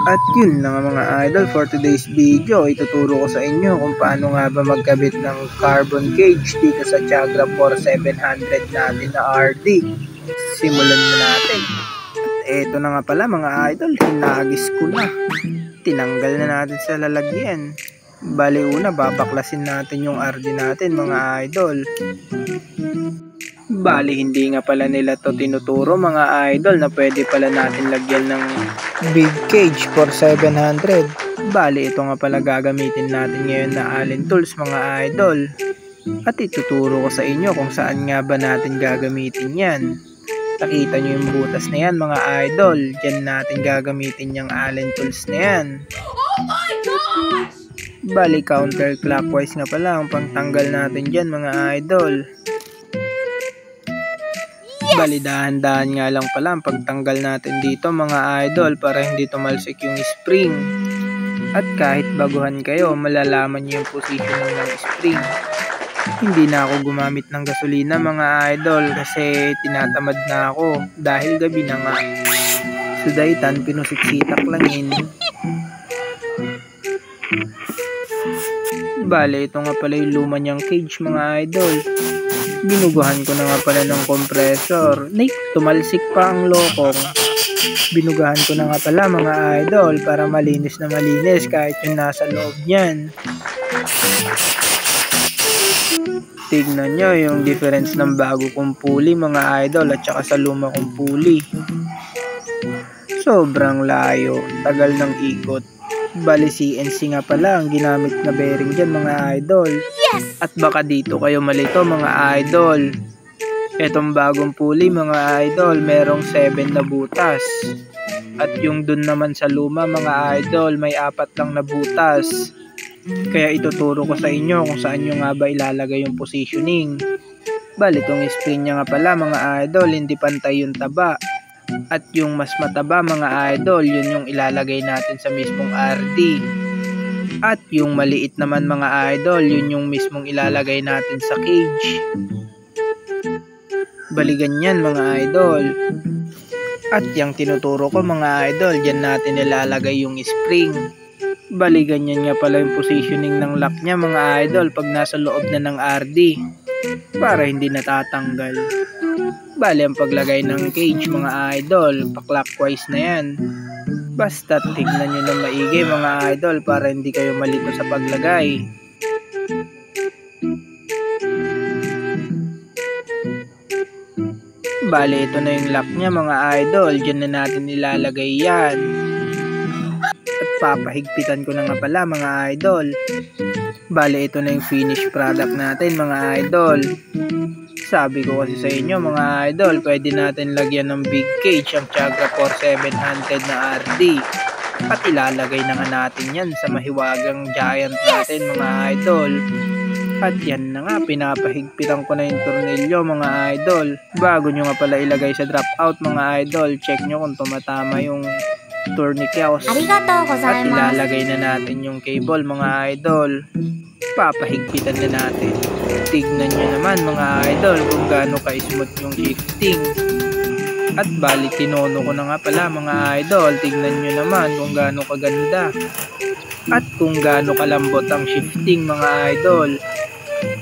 At yun na nga mga idol, for today's video, ituturo ko sa inyo kung paano nga ba magkabit ng carbon cage dito sa Tiagra 4700 natin na RD. Simulan na natin. At eto na nga pala mga idol, hinagis ko na. Tinanggal na natin sa lalagyan. Bali una, babaklasin natin yung RD natin mga idol. Bali hindi nga pala nila to tinuturo mga idol na pwede pala natin lagyan ng big cage for 700. Bali ito nga pala gagamitin natin ngayon na Allen tools mga idol. At ituturo ko sa inyo kung saan nga ba natin gagamitin yan. Nakita nyo yung butas na yan mga idol. Diyan natin gagamitin yung Allen tools na yan. Oh my gosh! Bali counterclockwise nga pala ang pangtanggal natin dyan mga idol. Bali dahan-dahan nga lang pala ang pagtanggal natin dito mga idol para hindi tumalsik yung spring. At kahit baguhan kayo, malalaman nyo yung position ng spring. Hindi na ako gumamit ng gasolina mga idol kasi tinatamad na ako dahil gabi na nga. Sudaitan, pinusiksitak lang yun. Bali ito nga pala yung luma niyang cage mga idol. Binugahan ko na nga pala ng compressor. Tumalsik pa ang lokong. Binugahan ko na nga pala mga idol para malinis na malinis kahit yung nasa loob niyan. Tignan nyo yung difference ng bago kong pulley mga idol at saka sa luma kong pulley. Sobrang layo, tagal ng ikot. Bali CNC nga pala ang ginamit na bearing dyan mga idol. Yes! At baka dito kayo malito mga idol. Etong bagong pulley mga idol merong 7 na butas. At yung dun naman sa luma mga idol may 4 lang na butas. Kaya ituturo ko sa inyo kung saan nyo nga ba ilalagay yung positioning. Bali itong spring nya nga pala mga idol hindi pantay yung taba. At yung mas mataba mga idol, yun yung ilalagay natin sa mismong RD. At yung maliit naman mga idol, yun yung mismong ilalagay natin sa cage. Bali ganyan mga idol. At yung tinuturo ko mga idol, dyan natin ilalagay yung spring. Bali ganyan nga pala yung positioning ng lock nya mga idol pag nasa loob na ng RD. Para hindi natatanggal. Bali ang paglagay ng cage mga idol, pa-clockwise na yan. Basta tignan nyo na maigi mga idol para hindi kayo malito sa paglagay. Bali ito na yung lock nya mga idol, dyan na natin ilalagay yan. At papahigpitan ko na nga pala mga idol. Bali ito na yung finished product natin mga idol. Sabi ko kasi sa inyo mga idol, pwede natin lagyan ng big cage ang Tiagra 4700 na RD. At ilalagay na nga natin yan sa mahiwagang giant natin mga idol. At yan na nga, pinapahigpitan ko na yung tornilyo mga idol. Bago nyo nga pala ilagay sa drop out mga idol, check nyo kung tumatama yung tourniquets. Arigatou At gozaimasu. ilalagay na natin yung cable mga idol. Papahigpitan na natin. Tignan nyo naman mga idol kung gaano ka-smooth yung shifting. At bali tinono ko na nga pala mga idol. Tignan nyo naman kung gaano kaganda. At kung gaano kalambot ang shifting mga idol.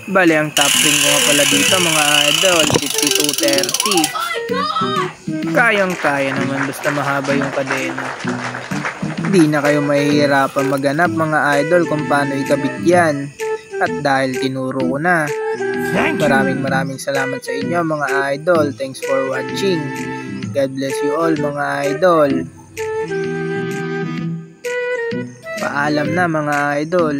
Bali ang top ring ko nga pala dito mga idol 5230. Kayang kaya naman basta mahaba yung kadena. Di na kayo mahihirapan maghanap mga idol kung paano ikabit yan. At dahil tinuro ko na, maraming salamat sa inyo mga idol. Thanks for watching. God bless you all mga idol. Paalam na mga idol.